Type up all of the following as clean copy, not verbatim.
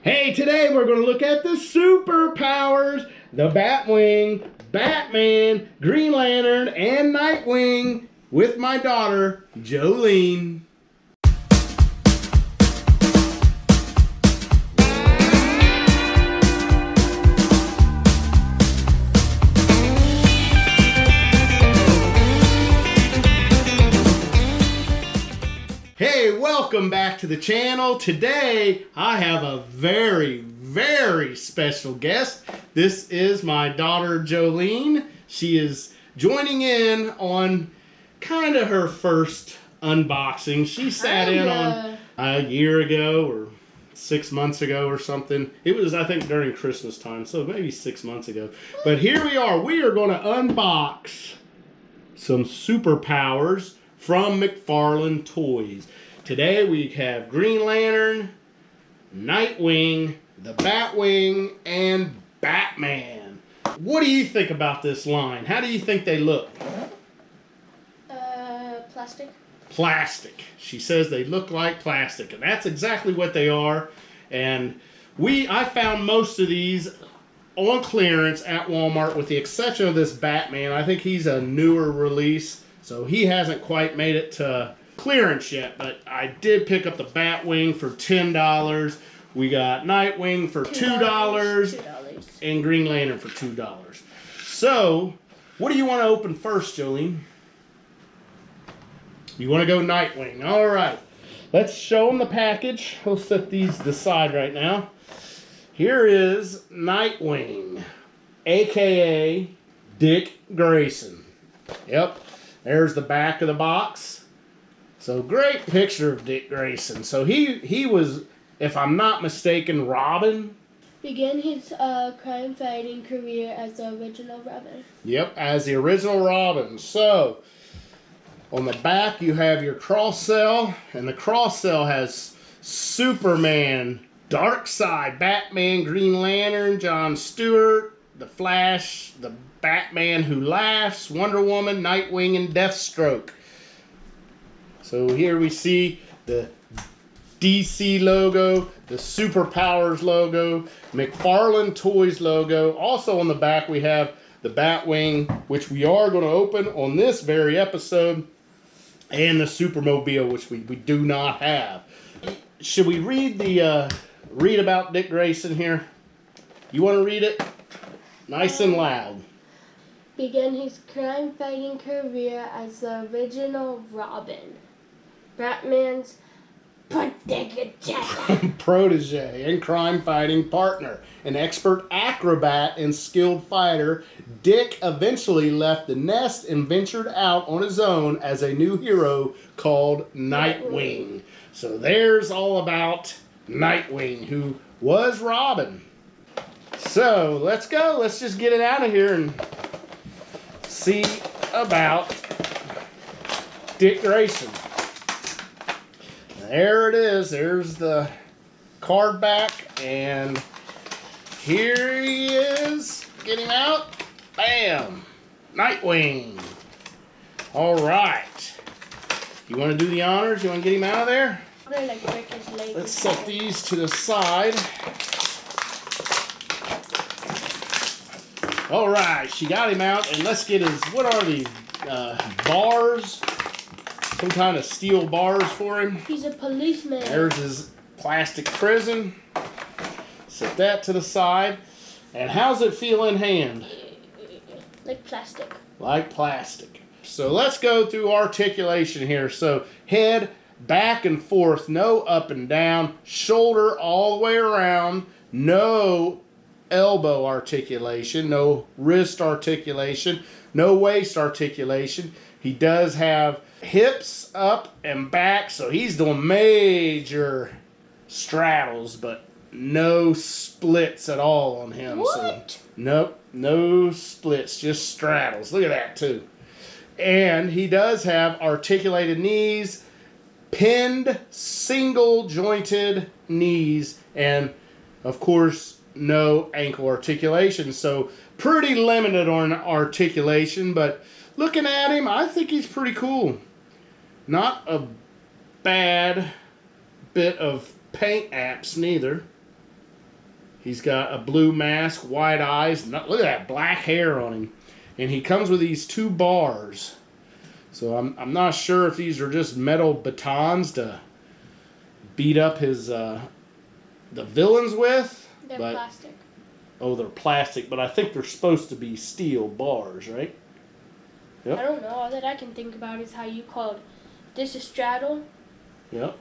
Hey, today we're going to look at the superpowers, the Batwing, Batman, Green Lantern, and Nightwing with my daughter, Jolene. Hey, welcome back to the channel. Today, I have a very special guest. This is my daughter, Jolene. She is joining in on kind of her first unboxing. She sat in on a year ago or 6 months ago or something. It was, I think, during Christmas time, so maybe 6 months ago. But here we are. We are going to unbox some superpowers from McFarlane Toys. Today we have Green Lantern, Nightwing, the Batwing, and Batman. What do you think about this line? How do you think they look? Plastic. Plastic. She says they look like plastic, and that's exactly what they are. And I found most of these on clearance at Walmart with the exception of this Batman. I think he's a newer release, so he hasn't quite made it to clearance yet, but I did pick up the Batwing for $10. We got Nightwing for $2 and Green Lantern for $2. So, what do you want to open first, Jolene? You want to go Nightwing. All right. Let's show them the package. We'll set these to the side right now. Here is Nightwing, a.k.a. Dick Grayson. Yep. There's the back of the box. So great picture of Dick Grayson. So he was, if I'm not mistaken, Robin. Began his crime-fighting career as the original Robin. Yep, as the original Robin. So on the back you have your cross cell, and the cross cell has Superman, Darkseid, Batman, Green Lantern, John Stewart, the Flash, the Batman Who Laughs, Wonder Woman, Nightwing, and Deathstroke. So here we see the DC logo, the Superpowers logo, McFarlane Toys logo. Also on the back we have the Batwing, which we are going to open on this very episode, and the Supermobile, which we do not have. Should we read about Dick Grayson here? You want to read it? Nice and loud. Began his crime-fighting career as the original Robin. Batman's protege and crime-fighting partner. An expert acrobat and skilled fighter, Dick eventually left the nest and ventured out on his own as a new hero called Nightwing. So there's all about Nightwing, who was Robin. So let's go. Let's just get it out of here and see about Dick Grayson. There it is. There's the card back, and here he is. Get him out. Bam. Nightwing. All right. You want to do the honors? You want to get him out of there? Let's set these to the side. All right, she got him out, and let's get his, what are these, bars? Some kind of steel bars for him. He's a policeman. There's his plastic prison. Set that to the side. And how's it feel in hand? Like plastic. Like plastic. So let's go through articulation here. So head, back and forth, no up and down. Shoulder all the way around. No elbow articulation, no wrist articulation, no waist articulation. He does have hips up and back, so he's doing major straddles, but no splits at all on him. What? So, nope, no splits, just straddles. Look at that too. And he does have articulated knees, pinned single jointed knees, and of course no ankle articulation. So pretty limited on articulation, but looking at him, I think he's pretty cool. Not a bad bit of paint apps neither. He's got a blue mask, white eyes. Look at that black hair on him. And he comes with these 2 bars. So I'm not sure if these are just metal batons to beat up his the villains with. They're plastic. Oh, they're plastic, but I think they're supposed to be steel bars, right? Yep. I don't know. All that I can think about is how you called this a straddle. Yep.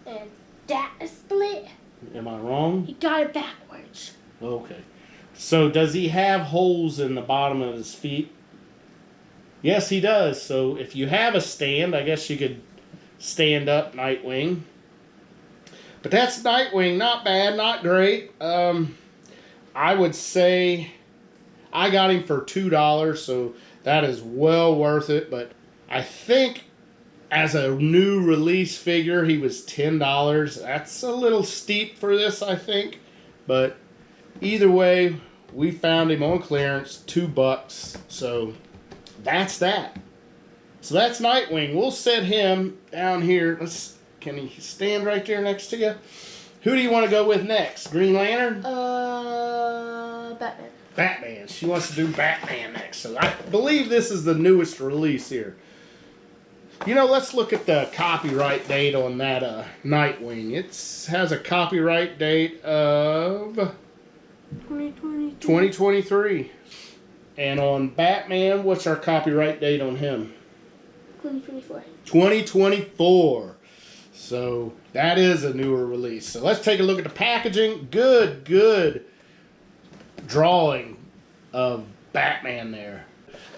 And that a split. Am I wrong? He got it backwards. Okay. So does he have holes in the bottom of his feet? Yes, he does. So if you have a stand, I guess you could stand up Nightwing. But that's Nightwing. Not bad, not great. I would say I got him for $2, so that is well worth it. But I think as a new release figure, he was $10. That's a little steep for this, I think. But either way, we found him on clearance, $2. So that's that. So that's Nightwing. We'll set him down here. Can he stand right there next to you? Who do you want to go with next? Green Lantern? Batman. Batman. She wants to do Batman next. So I believe this is the newest release here. You know, let's look at the copyright date on that Nightwing. It has a copyright date of 2023. And on Batman, what's our copyright date on him? 2024. 2024. So that is a newer release. So let's take a look at the packaging. Good drawing of Batman there.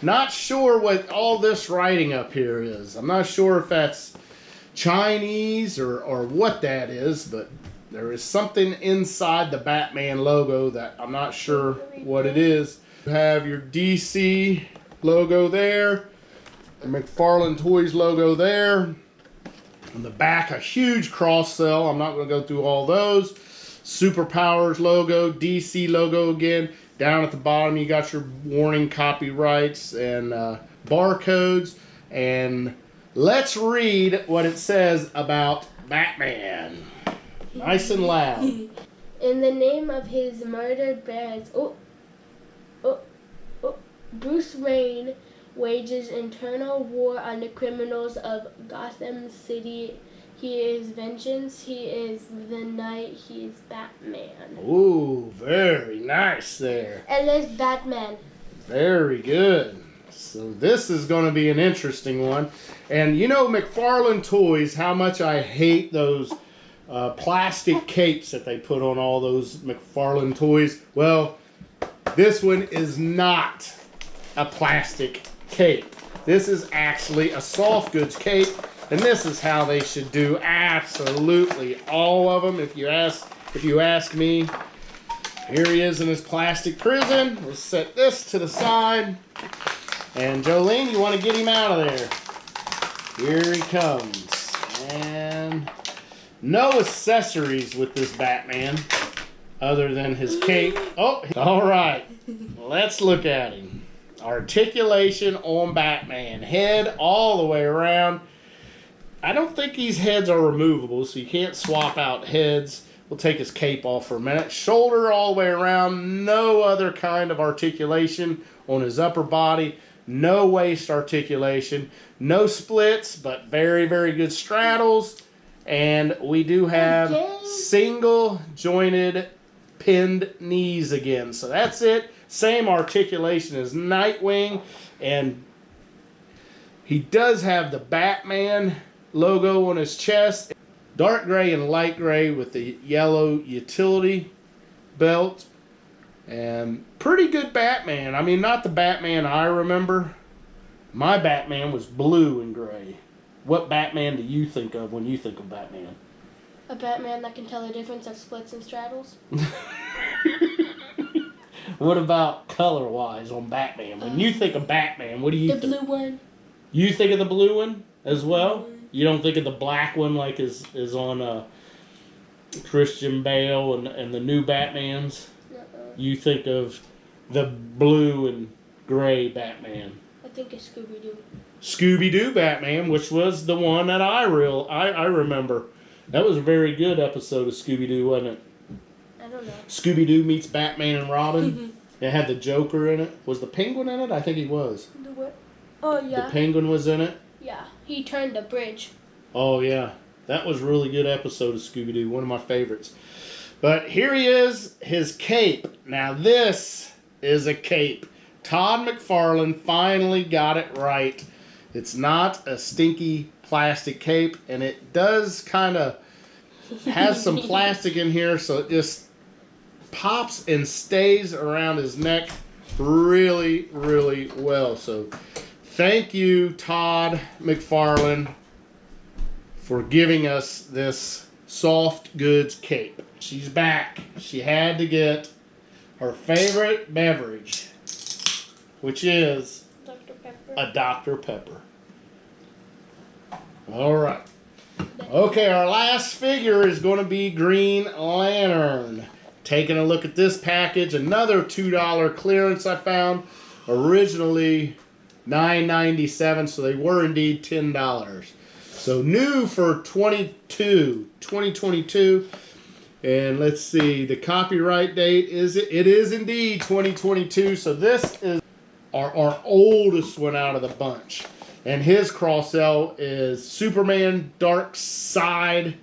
Not sure what all this writing up here is. I'm not sure if that's Chinese or what that is, but there is something inside the Batman logo that I'm not sure what it is. You have your DC logo there, the McFarlane Toys logo there. On the back, a huge cross cell. I'm not going to go through all those. Superpowers logo, DC logo again. Down at the bottom, you got your warning copyrights and barcodes. And let's read what it says about Batman. Nice and loud. In the name of his murdered parents, Bruce Wayne wages internal war on the criminals of Gotham City. He is vengeance. He is the night. He is Batman. Ooh, very nice there. And there's Batman. Very good. So this is going to be an interesting one. And you know McFarlane Toys, how much I hate those plastic capes that they put on all those McFarlane Toys. Well, this one is not a plastic cape. This is actually a soft goods cape. And this is how they should do absolutely all of them. If you ask me, here he is in his plastic prison. We'll set this to the side. And Jolene, you want to get him out of there. Here he comes. And no accessories with this Batman other than his cape. Oh, all right. Let's look at him. Articulation on Batman. Head all the way around. I don't think these heads are removable, so you can't swap out heads. We'll take his cape off for a minute. Shoulder all the way around. No other kind of articulation on his upper body. No waist articulation. No splits, but very, very good straddles. And we do have single jointed pinned knees again. So that's it. Same articulation as Nightwing. And he does have the Batman logo on his chest. Dark gray and light gray with the yellow utility belt. And pretty good Batman. I mean, not the Batman I remember. My Batman was blue and gray. What Batman do you think of when you think of Batman? A Batman that can tell the difference of splits and straddles. What about color-wise on Batman? When you think of Batman, what do you think? The blue one. You think of the blue one as well? You don't think of the black one like is on Christian Bale and the new Batmans? You think of the blue and gray Batman. I think it's Scooby-Doo. Scooby-Doo Batman, which was the one that I remember. That was a very good episode of Scooby-Doo, wasn't it? I don't know. Scooby-Doo meets Batman and Robin. It had the Joker in it. Was the Penguin in it? I think he was. The what? Oh, yeah. The Penguin was in it. Yeah, he turned the bridge. Oh, yeah. That was a really good episode of Scooby-Doo. One of my favorites. But here he is, his cape. Now this is a cape. Todd McFarlane finally got it right. It's not a stinky plastic cape, and it does kind of has some plastic in here, so it just pops and stays around his neck really, really well. So thank you, Todd McFarlane, for giving us this soft goods cape. She's back. She had to get her favorite beverage, which is Dr. Pepper. a Dr. Pepper. All right. Okay, our last figure is going to be Green Lantern. Taking a look at this package, another $2 clearance I found. Originally $9.97, so they were indeed $10. So new for 2022. And let's see, the copyright date is it is indeed 2022. So this is our oldest one out of the bunch. And his cross-sell is Superman, Darkseid,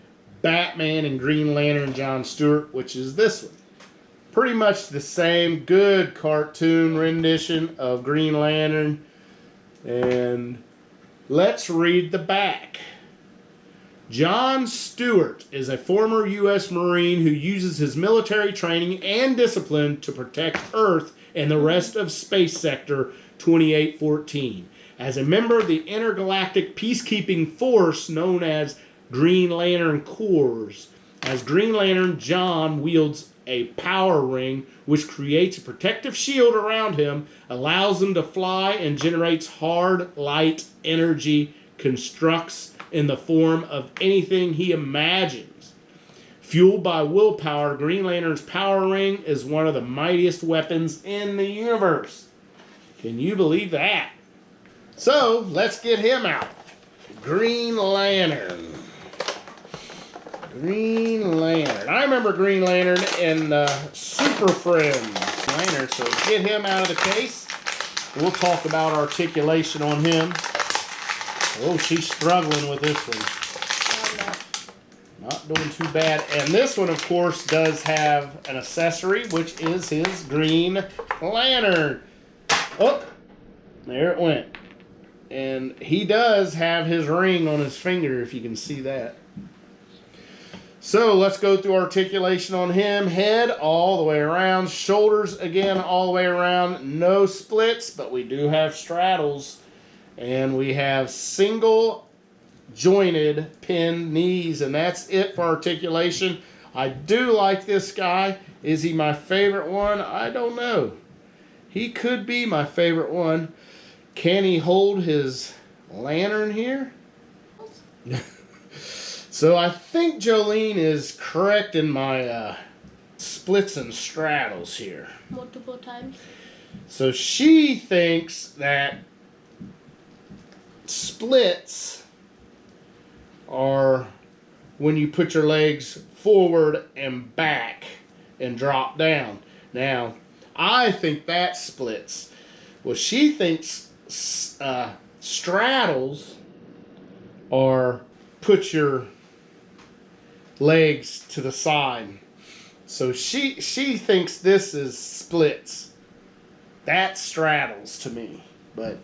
Batman, and Green Lantern John Stewart, which is this one. Pretty much the same good cartoon rendition of Green Lantern. And let's read the back. John Stewart is a former U.S. Marine who uses his military training and discipline to protect Earth and the rest of Space Sector 2814. As a member of the intergalactic peacekeeping force known as Green Lantern Corps. As Green Lantern, John wields a power ring which creates a protective shield around him, allows him to fly, and generates hard light energy, constructs in the form of anything he imagines. Fueled by willpower, Green Lantern's power ring is one of the mightiest weapons in the universe. Can you believe that? So, let's get him out. Green Lantern. Green Lantern. I remember Green Lantern in Super Friends. Lantern, so get him out of the case. We'll talk about articulation on him. Oh, she's struggling with this one. Not doing too bad. And this one, of course, does have an accessory, which is his Green Lantern. Oh, there it went. And he does have his ring on his finger, if you can see that. So let's go through articulation on him. Head all the way around. Shoulders, again, all the way around. No splits, but we do have straddles. And we have single jointed pinned knees. And that's it for articulation. I do like this guy. Is he my favorite one? I don't know. He could be my favorite one. Can he hold his lantern here? So I think Jolene is correct in my splits and straddles here. Multiple times. So she thinks that splits are when you put your legs forward and back and drop down. Now, I think that's splits. Well, she thinks straddles are put your legs to the side. So she thinks this is splits. That straddles to me. But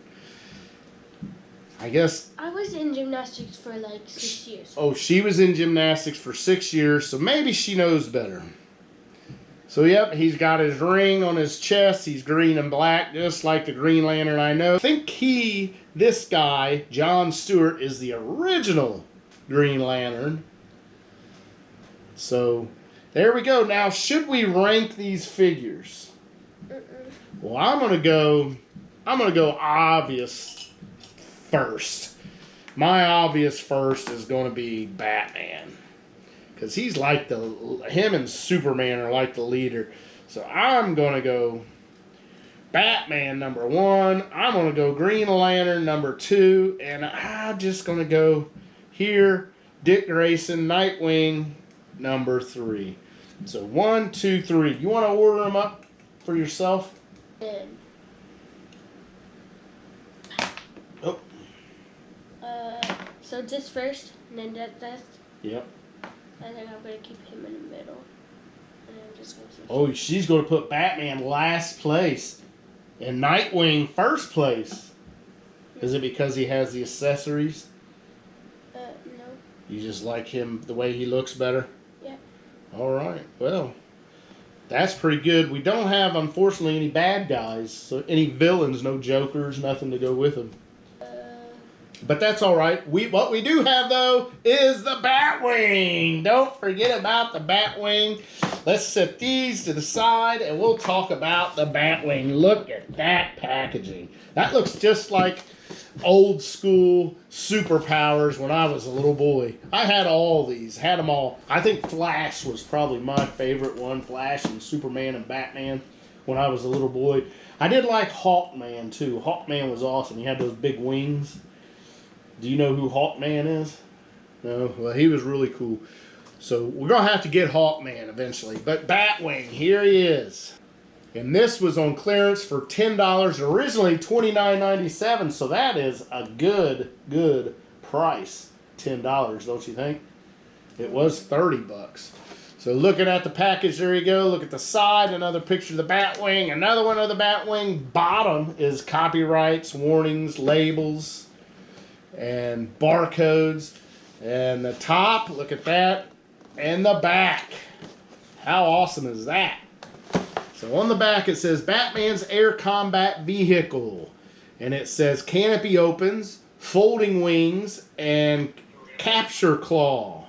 I guess I was in gymnastics for like 6 years. Oh, she was in gymnastics for 6 years, so maybe she knows better. So, yep, he's got his ring on his chest. He's green and black, just like the Green Lantern I know. I think this guy, John Stewart, is the original Green Lantern. So, there we go. Now, should we rank these figures? Well, I'm gonna go obvious first. My obvious first is gonna be Batman. Because he's like him and Superman are like the leader. So I'm going to go Batman number 1. I'm going to go Green Lantern number 2. And I'm just going to go here, Dick Grayson, Nightwing number 3. So 1, 2, 3. You want to order them up for yourself? Oh. So just first, and then that's. Yep. I think I'm gonna keep him in the middle, and I'm just gonna. Oh, she's gonna put Batman last place, and Nightwing first place. Is it because he has the accessories? No. You just like him the way he looks better? Yeah. All right. Well, that's pretty good. We don't have, unfortunately, any bad guys. So any villains, no Jokers, nothing to go with them. But that's all right. What we do have, though, is the Batwing. Don't forget about the Batwing. Let's set these to the side, and we'll talk about the Batwing. Look at that packaging. That looks just like old school superpowers when I was a little boy. I had all these, had them all. I think Flash was probably my favorite one. Flash and Superman and Batman when I was a little boy. I did like Hawkman too. Hawkman was awesome. He had those big wings. Do you know who Hawkman is? No? Well, he was really cool. So we're going to have to get Hawkman eventually. But Batwing, here he is. And this was on clearance for $10, originally $29.97, so that is a good price. $10, don't you think? It was $30. So looking at the package, there you go. Look at the side, another picture of the Batwing, another one of the Batwing. Bottom is copyrights, warnings, labels, and barcodes. And the top, look at that, and the back. How awesome is that? So on the back it says Batman's Air Combat Vehicle. And it says canopy opens, folding wings, and capture claw.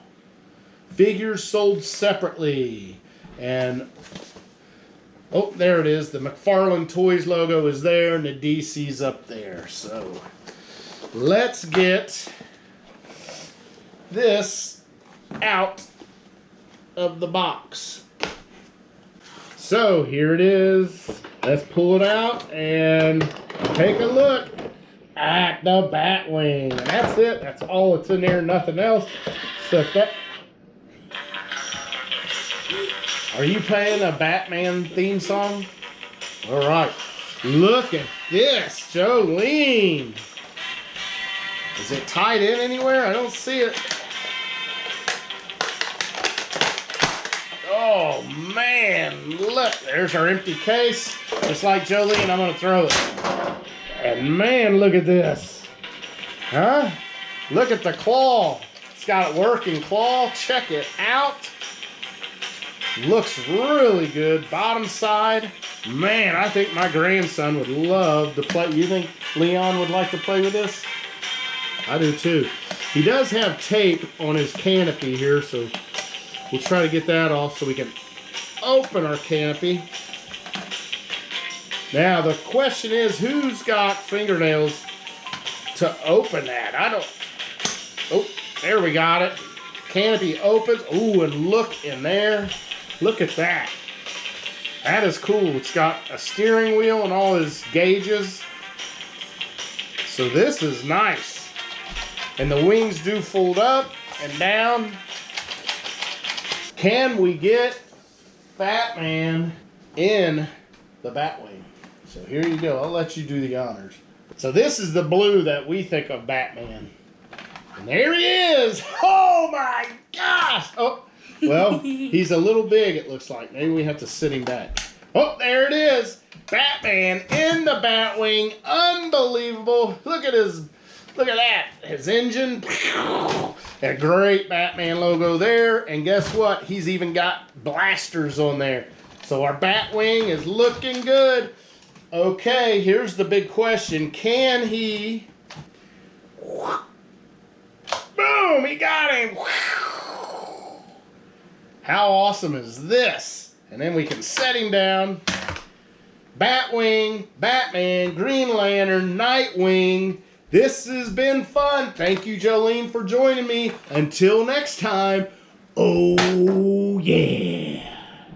Figures sold separately. And, oh, there it is. The McFarlane Toys logo is there, and the DC's up there. So let's get this out of the box. So here it is. Let's pull it out and take a look at the Batwing. And that's it. That's all that's in there. Nothing else. So that. Are you playing a Batman theme song? All right. Look at this, Jolene. Is it tied in anywhere? I don't see it. Oh, man, look, there's our empty case. Just like Jolene, I'm going to throw it. And, man, look at this. Huh? Look at the claw. It's got a working claw. Check it out. Looks really good. Bottom side. Man, I think my grandson would love to play. You think Leon would like to play with this? I do, too. He does have tape on his canopy here, so we'll try to get that off so we can open our canopy. Now, the question is, who's got fingernails to open that? I don't... Oh, there we got it. Canopy opens. Ooh, and look in there. Look at that. That is cool. It's got a steering wheel and all his gauges. So this is nice. And the wings do fold up and down. Can we get Batman in the Batwing? So here you go. I'll let you do the honors. So this is the blue that we think of Batman. And there he is. Oh my gosh. Oh, well, he's a little big, it looks like. Maybe we have to sit him back. Oh, there it is. Batman in the Batwing. Unbelievable. Look at that. His engine. A great Batman logo there. And guess what? He's even got blasters on there. So our Batwing is looking good. Okay, here's the big question. Can he... Boom! He got him! How awesome is this? And then we can set him down. Batwing, Batman, Green Lantern, Nightwing. This has been fun. Thank you, Jolene, for joining me. Until next time, oh yeah.